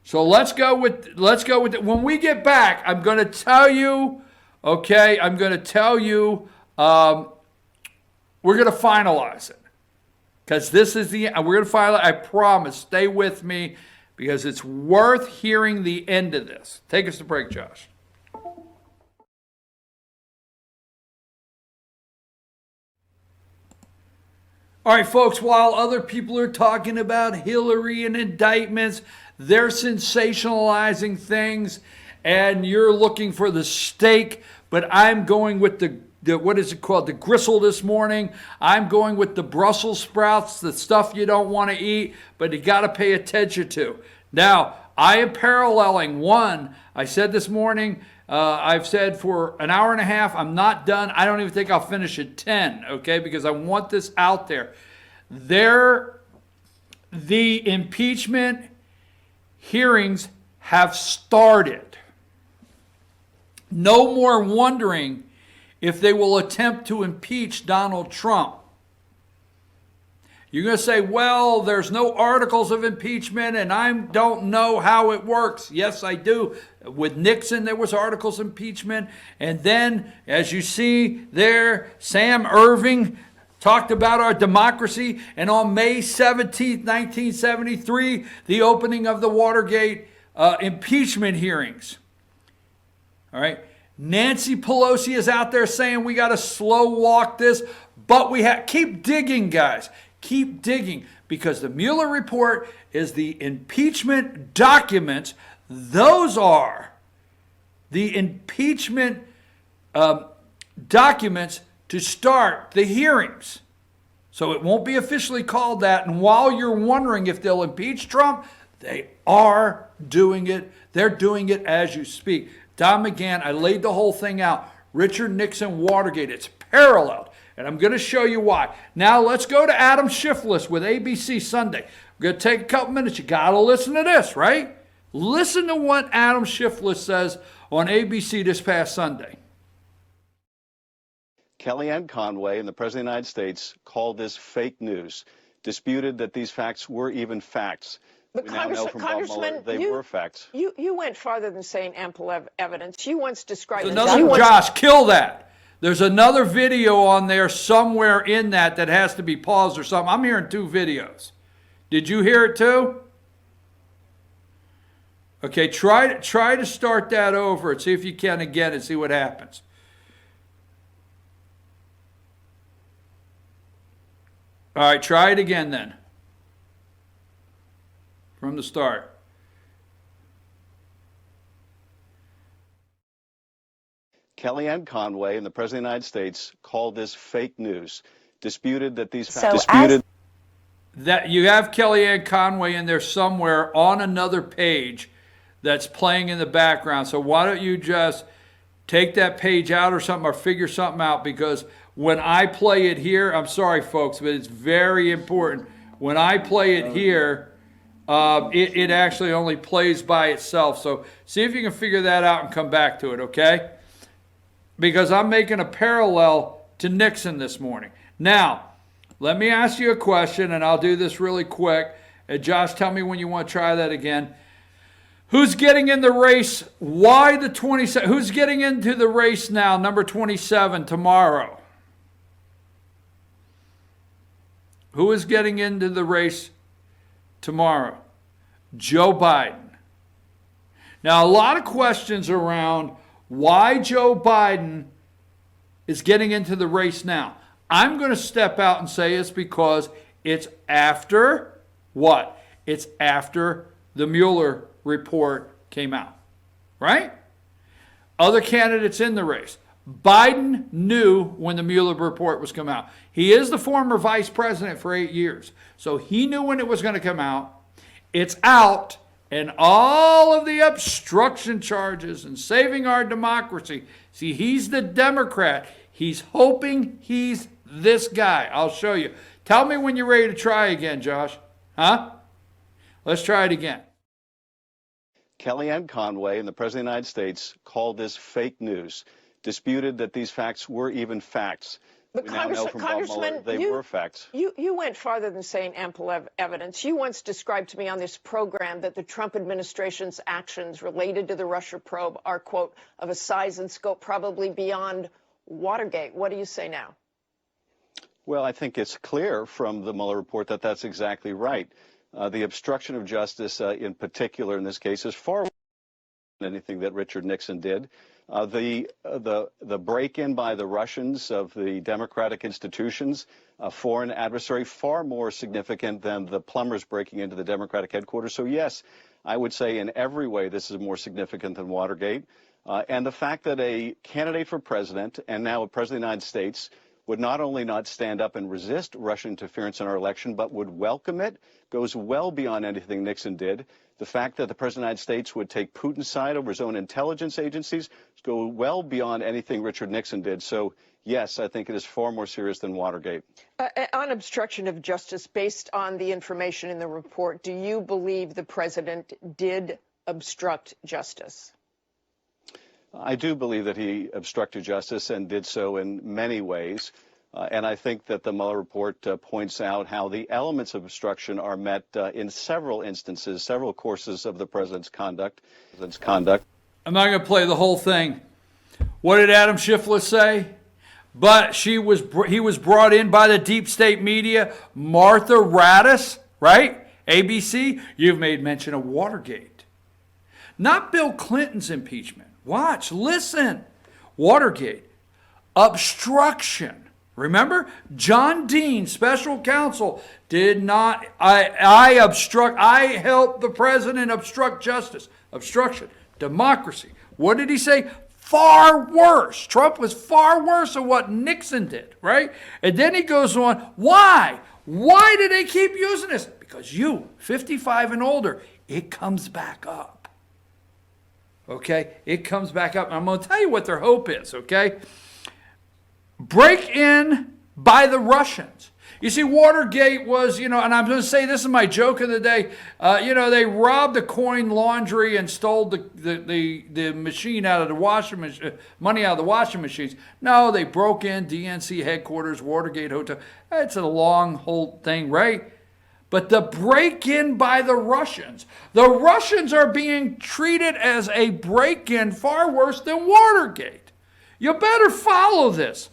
so let's go with when we get back. I'm going to tell you. Okay, I'm going to tell you. We're going to finalize it. Because this is we're going to finalize. I promise. Stay with me, because it's worth hearing the end of this. Take us to break, Josh. All right, folks, while other people are talking about Hillary and indictments, they're sensationalizing things, and you're looking for the steak, but I'm going with the what is it called? The gristle this morning. I'm going with the Brussels sprouts, the stuff you don't want to eat, but you got to pay attention to. Now, I am paralleling one. I said this morning, I've said for an hour and a half, I'm not done. I don't even think I'll finish at 10, okay, because I want this out there. The impeachment hearings have started. No more wondering if they will attempt to impeach Donald Trump. You're going to say, well, there's no articles of impeachment and I don't know how it works. Yes, I do. With Nixon, there was articles of impeachment. And then, as you see there, Sam Irving talked about our democracy. And on May 17th, 1973, the opening of the Watergate impeachment hearings. All right. Nancy Pelosi is out there saying we got to slow walk this, but we have keep digging, guys. Keep digging, because the Mueller report is the impeachment documents. Those are the impeachment documents to start the hearings. So it won't be officially called that. And while you're wondering if they'll impeach Trump, they are doing it. They're doing it as you speak. Don McGahn, I laid the whole thing out. Richard Nixon, Watergate. It's paralleled. And I'm going to show you why. Now let's go to Adam Schiff list with ABC Sunday. We're going to take a couple minutes. You got to listen to this, right? Listen to what Adam Schiff list says on ABC this past Sunday. Kellyanne Conway and the President of the United States called this fake news, disputed that these facts were even facts. But we now know from Bob Mueller they were facts. You went farther than saying ample evidence. You once described Josh, kill that. There's another video on there somewhere in that has to be paused or something. I'm hearing two videos. Did you hear it too? Okay, try to start that over and see if you can again and see what happens. All right, try it again then. From the start. Kellyanne Conway and the President of the United States called this fake news, disputed that these facts... That you have Kellyanne Conway in there somewhere on another page that's playing in the background. So why don't you just take that page out or something, or figure something out, because when I play it here, I'm sorry folks, but it's very important. When I play it here, it actually only plays by itself. So see if you can figure that out and come back to it, okay? Because I'm making a parallel to Nixon this morning. Now, let me ask you a question, and I'll do this really quick. Josh, tell me when you want to try that again. Who's getting in the race? Why the 27? Who's getting into the race now, number 27, tomorrow? Who is getting into the race tomorrow? Joe Biden. Now, a lot of questions around why Joe Biden is getting into the race now. I'm going to step out and say it's because it's after what? It's after the Mueller report came out, right? Other candidates in the race. Biden knew when the Mueller report was coming out. He is the former vice president for 8 years. So he knew when it was going to come out. It's out, and all of the obstruction charges and saving our democracy. See, he's the Democrat. He's hoping he's this guy. I'll show you. Tell me when you're ready to try again, Josh. Huh? Let's try it again. Kellyanne Conway and the President of the United States called this fake news, disputed that these facts were even facts. But we now know from Bob Mueller they were facts. You went farther than saying ample evidence. You once described to me on this program that the Trump administration's actions related to the Russia probe are, quote, of a size and scope probably beyond Watergate. What do you say now? Well, I think it's clear from the Mueller report that that's exactly right. The obstruction of justice in particular in this case is far worse than anything that Richard Nixon did. The break-in by the Russians of the democratic institutions, a foreign adversary, far more significant than the plumbers breaking into the Democratic headquarters. So yes, I would say in every way this is more significant than Watergate. And the fact that a candidate for president and now a president of the United States would not only not stand up and resist Russian interference in our election, but would welcome it, goes well beyond anything Nixon did. The fact that the President of the United States would take Putin's side over his own intelligence agencies go well beyond anything Richard Nixon did. So, yes, I think it is far more serious than Watergate. On obstruction of justice, based on the information in the report, do you believe the president did obstruct justice? I do believe that he obstructed justice and did so in many ways. And I think that the Mueller report points out how the elements of obstruction are met in several instances, several courses of the president's conduct. I'm not going to play the whole thing. What did Adam Schiff say? But he was brought in by the deep state media. Martha Raddatz, right? ABC, you've made mention of Watergate. Not Bill Clinton's impeachment. Watch, listen. Watergate. Obstruction. Remember, John Dean, special counsel, did not, I helped the president obstruct justice. Obstruction. Democracy. What did he say? Far worse. Trump was far worse than what Nixon did, right? And then he goes on, why? Why do they keep using this? Because you, 55 and older, it comes back up. Okay? It comes back up. I'm going to tell you what their hope is, okay? Break in by the Russians. You see, Watergate was, and I'm going to say this is my joke of the day. They robbed the coin laundry and stole the machine out of the washing machine, money out of the washing machines. No, they broke in DNC headquarters, Watergate Hotel. It's a long whole thing, right? But the break-in by the Russians are being treated as a break-in far worse than Watergate. You better follow this.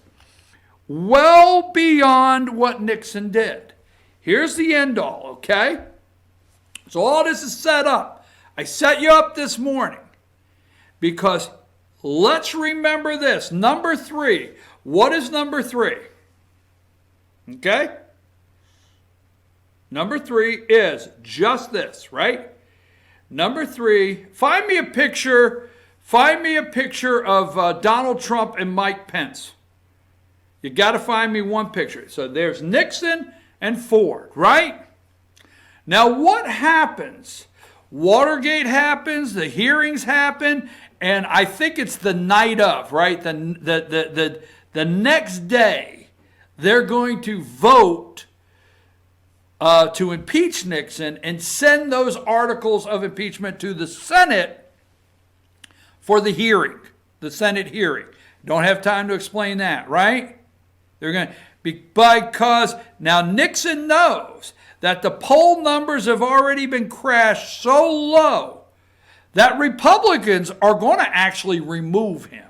Well beyond what Nixon did. Here's the end all, okay? So all this is set up. I set you up this morning because let's remember this. Number 3. What is number 3? Okay? Number 3 is just this, right? Number 3, find me a picture of Donald Trump and Mike Pence. You got to find me one picture. So there's Nixon and Ford, right? Now what happens? Watergate happens, the hearings happen, and I think it's the night of, right? The next day, they're going to vote to impeach Nixon and send those articles of impeachment to the Senate for the hearing, the Senate hearing. Don't have time to explain that, right? They're going to because now Nixon knows that the poll numbers have already been crashed so low that Republicans are going to actually remove him.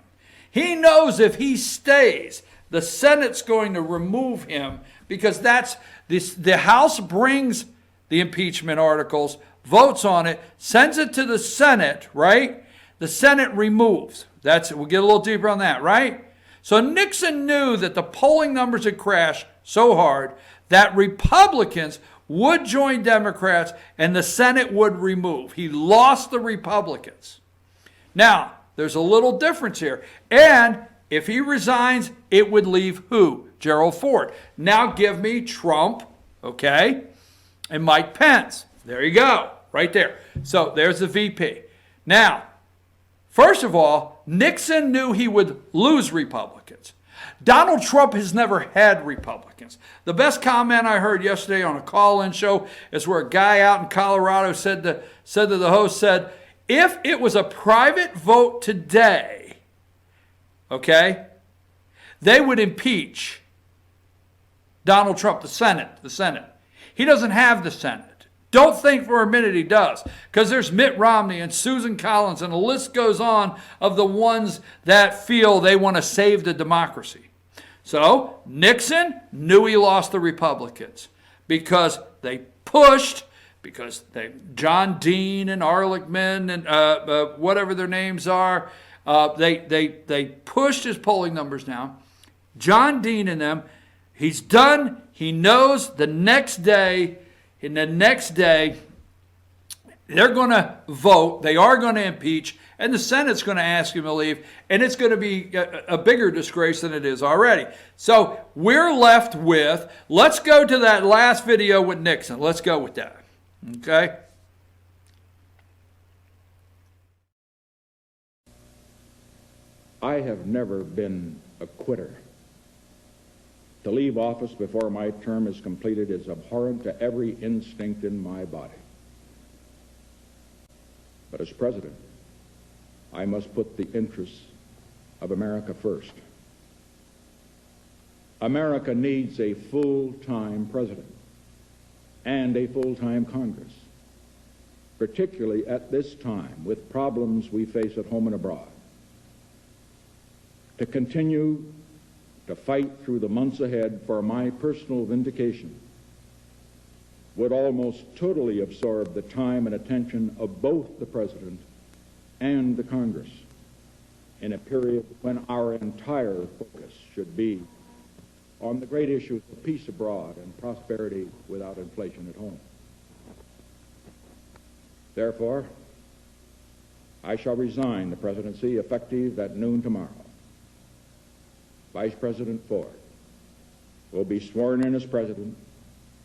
He knows if he stays, the Senate's going to remove him because that's this. The House brings the impeachment articles, votes on it, sends it to the Senate, right? The Senate removes. We'll get a little deeper on that, right? So Nixon knew that the polling numbers had crashed so hard that Republicans would join Democrats and the Senate would remove. He lost the Republicans. Now, there's a little difference here. And if he resigns, it would leave who? Gerald Ford. Now give me Trump, okay, and Mike Pence. There you go, right there. So there's the VP. Now, first of all, Nixon knew he would lose Republicans. Donald Trump has never had Republicans. The best comment I heard yesterday on a call-in show is where a guy out in Colorado said to the host, if it was a private vote today, okay, they would impeach Donald Trump, the Senate. He doesn't have the Senate. Don't think for a minute he does, because there's Mitt Romney and Susan Collins, and the list goes on of the ones that feel they want to save the democracy. So Nixon knew he lost the Republicans because they pushed, John Dean and Ehrlichman and whatever their names are, they pushed his polling numbers down. John Dean and them, he's done. He knows the next day. In the next day, they're going to vote. They are going to impeach, and the Senate's going to ask him to leave, and it's going to be a bigger disgrace than it is already. So we're left with, let's go to that last video with Nixon. Let's go with that. Okay? I have never been a quitter. To leave office before my term is completed is abhorrent to every instinct in my body. But as president, I must put the interests of America first. America needs a full-time president and a full-time Congress, particularly at this time with problems we face at home and abroad, to continue to fight through the months ahead for my personal vindication would almost totally absorb the time and attention of both the President and the Congress. in a period when our entire focus should be on the great issues of peace abroad and prosperity without inflation at home. Therefore, I shall resign the presidency effective at noon tomorrow. Vice President Ford will be sworn in as president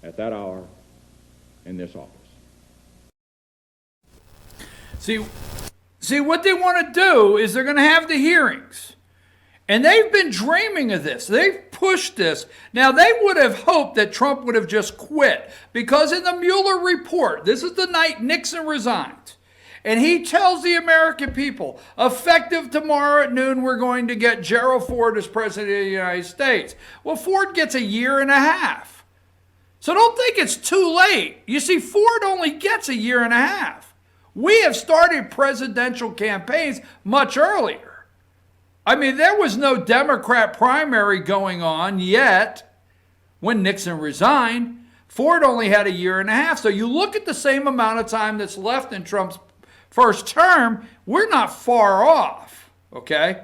at that hour in this office. See, what they want to do is they're going to have the hearings. And they've been dreaming of this. They've pushed this. Now, they would have hoped that Trump would have just quit, because in the Mueller report, this is the night Nixon resigned, and he tells the American people, effective tomorrow at noon, we're going to get Gerald Ford as president of the United States. Well, Ford gets 1.5 years. So don't think it's too late. You see, Ford only gets 1.5 years. We have started presidential campaigns much earlier. I mean, there was no Democrat primary going on yet when Nixon resigned. Ford only had 1.5 years. So you look at the same amount of time that's left in Trump's first term, we're not far off, okay?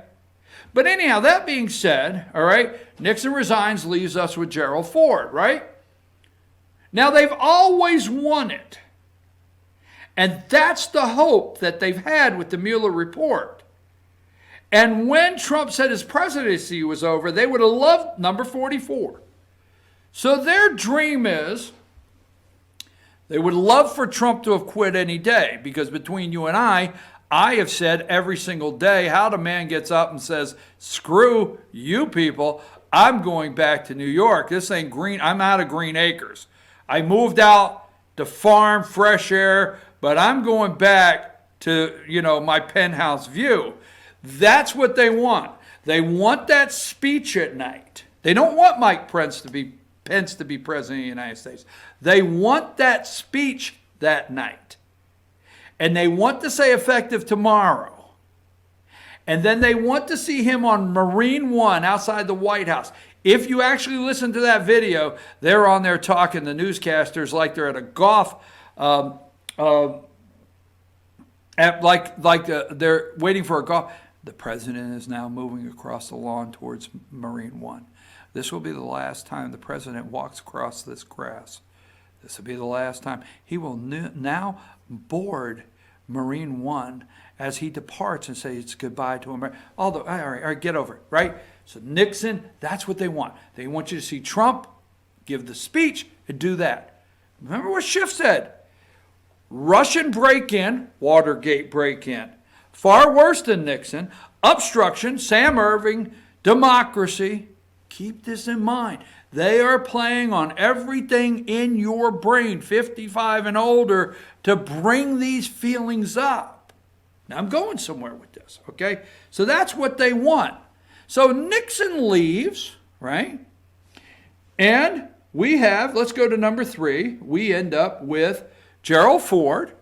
But anyhow, that being said, all right, Nixon resigns, leaves us with Gerald Ford, right? Now, they've always wanted, and that's the hope that they've had with the Mueller report. And when Trump said his presidency was over, they would have loved number 44. So their dream is, they would love for Trump to have quit any day, because between you and I have said every single day how the man gets up and says, screw you people, I'm going back to New York. This ain't green. I'm out of Green Acres. I moved out to farm, fresh air, but I'm going back to, my penthouse view. That's what they want. They want that speech at night. They don't want Mike Pence to be president of the United States. They want that speech that night. And they want to say effective tomorrow. And then they want to see him on Marine One outside the White House. If you actually listen to that video, they're on there talking, the newscasters, like they're at a golf, they're waiting for a golf. The president is now moving across the lawn towards Marine One. This will be the last time the president walks across this grass. This will be the last time. He will now board Marine One as he departs and says goodbye to America. All right, get over it, right? So Nixon, that's what they want. They want you to see Trump give the speech and do that. Remember what Schiff said. Russian break-in, Watergate break-in. Far worse than Nixon. Obstruction, Sam Irving, democracy. Keep this in mind. They are playing on everything in your brain, 55 and older, to bring these feelings up. Now, I'm going somewhere with this, okay? So that's what they want. So Nixon leaves, right? And we have, let's go to number 3. We end up with Gerald Ford.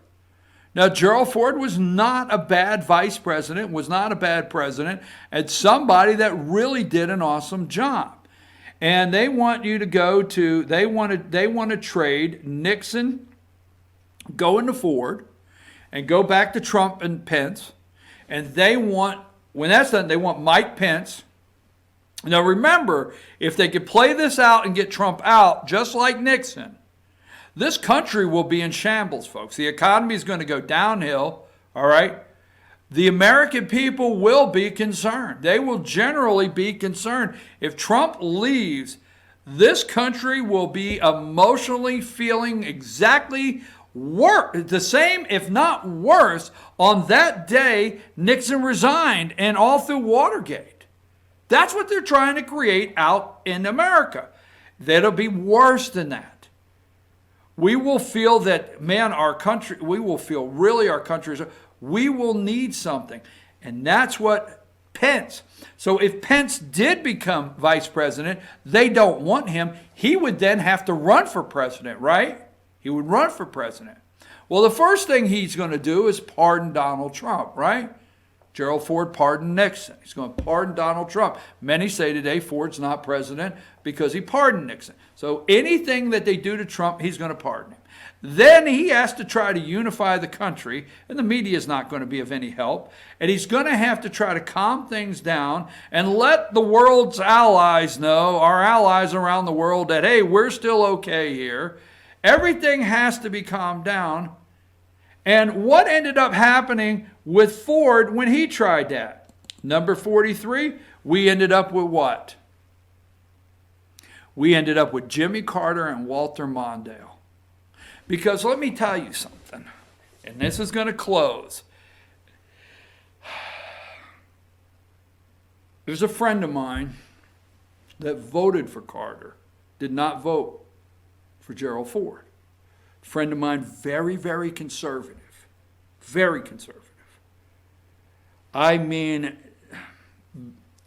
Now, Gerald Ford was not a bad vice president, was not a bad president, and somebody that really did an awesome job. And they want you to go to, they want to trade Nixon, go into Ford, and go back to Trump and Pence. And they want, when that's done, they want Mike Pence. Now remember, if they could play this out and get Trump out, just like Nixon, this country will be in shambles, folks. The economy is going to go downhill, all right? The American people will be concerned. They will generally be concerned. If Trump leaves, this country will be emotionally feeling exactly the same, if not worse, on that day Nixon resigned and all through Watergate. That's what they're trying to create out in America. That'll be worse than that. We will feel that, man, our country, we will feel really our country is, we will need something. And that's what Pence. So if Pence did become vice president, they don't want him. He would then have to run for president, right? He would run for president. Well, the first thing he's going to do is pardon Donald Trump, right? Gerald Ford pardoned Nixon. He's going to pardon Donald Trump. Many say today Ford's not president because he pardoned Nixon. So anything that they do to Trump, he's going to pardon him. Then he has to try to unify the country, and the media is not going to be of any help. And he's going to have to try to calm things down and let the world's allies know, our allies around the world, that, hey, we're still okay here. Everything has to be calmed down. And what ended up happening with Ford when he tried that? Number 43, we ended up with what? We ended up with Jimmy Carter and Walter Mondale. Because let me tell you something, and this is going to close. There's a friend of mine that voted for Carter, did not vote for Gerald Ford. A friend of mine, very, very conservative. Very conservative. I mean,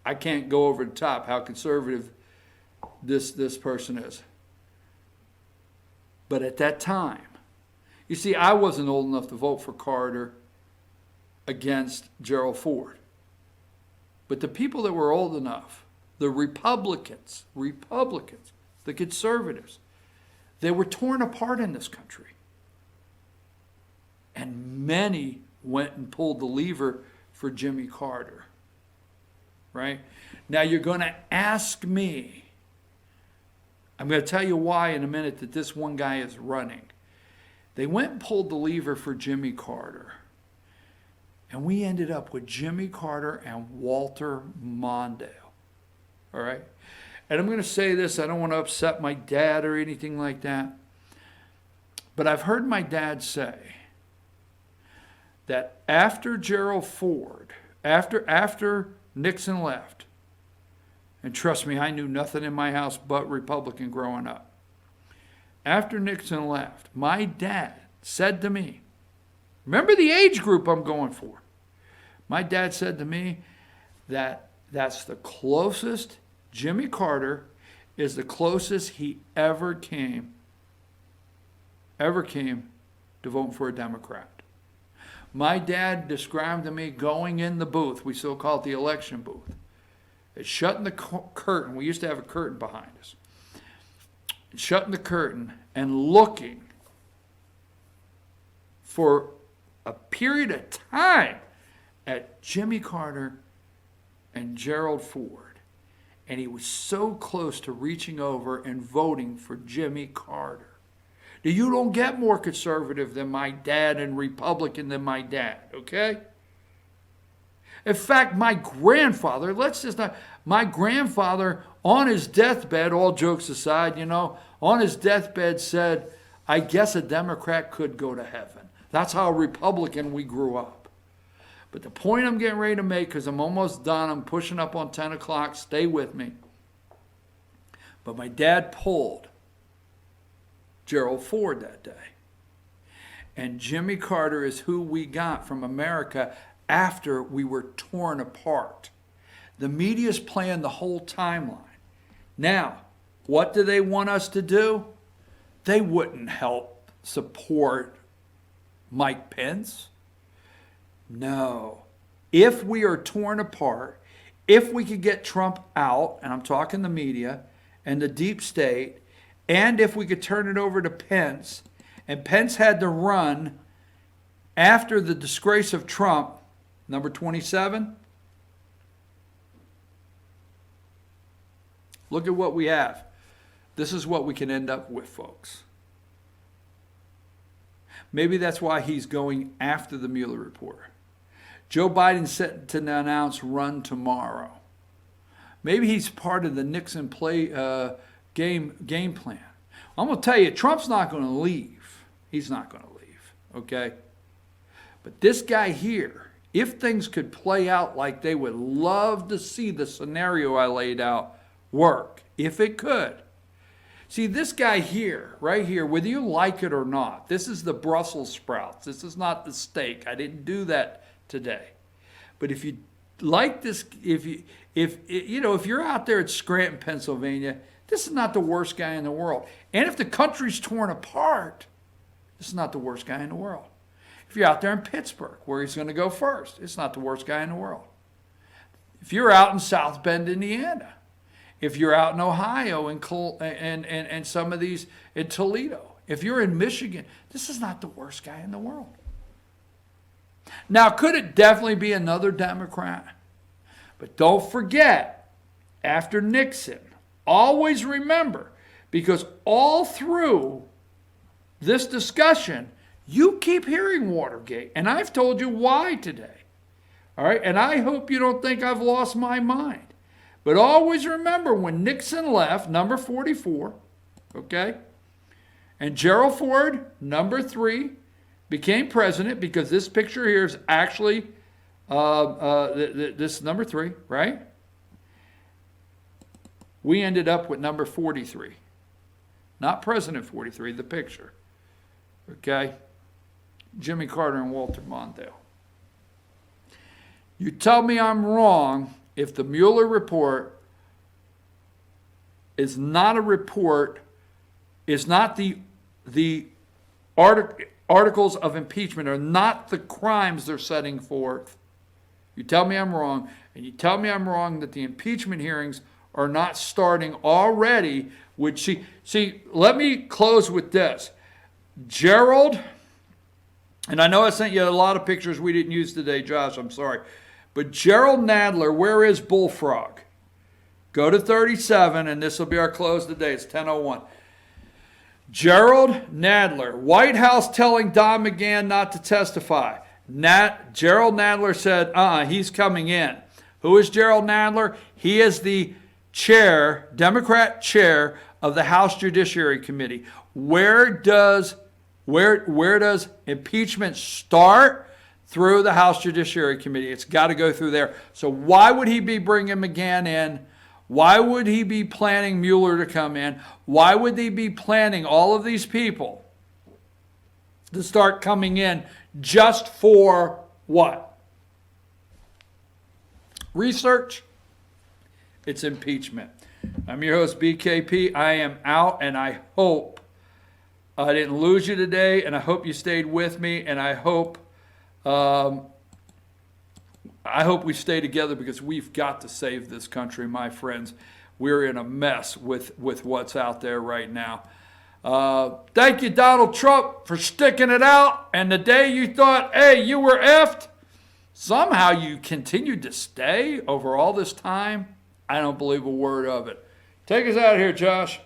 I can't go over the top how conservative this person is. But at that time, you see, I wasn't old enough to vote for Carter against Gerald Ford. But the people that were old enough, the Republicans, the conservatives, they were torn apart in this country. And many went and pulled the lever for Jimmy Carter. Right? Now you're going to ask me, I'm going to tell you why in a minute that this one guy is running. They went and pulled the lever for Jimmy Carter. And we ended up with Jimmy Carter and Walter Mondale. All right? And I'm going to say this, I don't want to upset my dad or anything like that. But I've heard my dad say that after Gerald Ford, after Nixon left, and trust me, I knew nothing in my house but Republican growing up. After Nixon left, my dad said to me, remember the age group I'm going for. My dad said to me that that's the closest, Jimmy Carter is the closest he ever came to voting for a Democrat. My dad described to me going in the booth, we still call it the election booth, it's shutting the curtain. We used to have a curtain behind us. Shutting the curtain and looking for a period of time at Jimmy Carter and Gerald Ford. And he was so close to reaching over and voting for Jimmy Carter. Now, you don't get more conservative than my dad and Republican than my dad, okay? In fact, my grandfather, my grandfather on his deathbed, all jokes aside, on his deathbed said, I guess a Democrat could go to heaven. That's how Republican we grew up. But the point I'm getting ready to make, because I'm almost done, I'm pushing up on 10 o'clock, stay with me. But my dad pulled Gerald Ford that day. And Jimmy Carter is who we got from America after we were torn apart. The media's playing the whole timeline. Now, what do they want us to do? They wouldn't help support Mike Pence. No. If we are torn apart, if we could get Trump out, and I'm talking the media and the deep state, and if we could turn it over to Pence, and Pence had to run after the disgrace of Trump, number 27. Look at what we have. This is what we can end up with, folks. Maybe that's why he's going after the Mueller report. Joe Biden's set to announce run tomorrow. Maybe he's part of the Nixon game plan. I'm going to tell you, Trump's not going to leave. He's not going to leave, okay? But this guy here, if things could play out like they would love to see the scenario I laid out work, if it could. See, this guy here, right here, whether you like it or not, this is the Brussels sprouts. This is not the steak. I didn't do that today. But if you like this, if you're out there at Scranton, Pennsylvania, this is not the worst guy in the world. And if the country's torn apart, this is not the worst guy in the world. If you're out there in Pittsburgh, where he's going to go first, it's not the worst guy in the world. If you're out in South Bend, Indiana, if you're out in Ohio and some of these in Toledo, if you're in Michigan, this is not the worst guy in the world. Now, could it definitely be another Democrat? But don't forget, after Nixon, always remember, because all through this discussion, you keep hearing Watergate, and I've told you why today. All right, and I hope you don't think I've lost my mind. But always remember, when Nixon left, number 44, okay, and Gerald Ford, number 3, became president, because this picture here is actually this number 3, right? We ended up with number 43. Not President 43, the picture. Okay? Jimmy Carter and Walter Mondale. You tell me I'm wrong if the Mueller report is not a report, is not the articles of impeachment, are not the crimes they're setting forth. You tell me I'm wrong, and you tell me I'm wrong that the impeachment hearings are not starting already, which see, let me close with this. Gerald, and I know I sent you a lot of pictures we didn't use today, Josh, I'm sorry. But Gerald Nadler, where is Bullfrog? Go to 37, and this will be our close today. It's 10:01. Gerald Nadler, White House telling Don McGahn not to testify. Gerald Nadler said, he's coming in. Who is Gerald Nadler? He is the chair, Democrat chair of the House Judiciary Committee. Where does impeachment start? Through the House Judiciary Committee. It's got to go through there. So why would he be bringing McGahn in? Why would he be planning Mueller to come in? Why would they be planning all of these people to start coming in just for what? Research? It's impeachment. I'm your host, BKP. I am out, and I hope I didn't lose you today, and I hope you stayed with me, and I hope we stay together, because we've got to save this country, my friends. We're in a mess with what's out there right now. Thank you, Donald Trump, for sticking it out. And the day you thought, hey, you were effed, somehow you continued to stay over all this time. I don't believe a word of it. Take us out of here, Josh.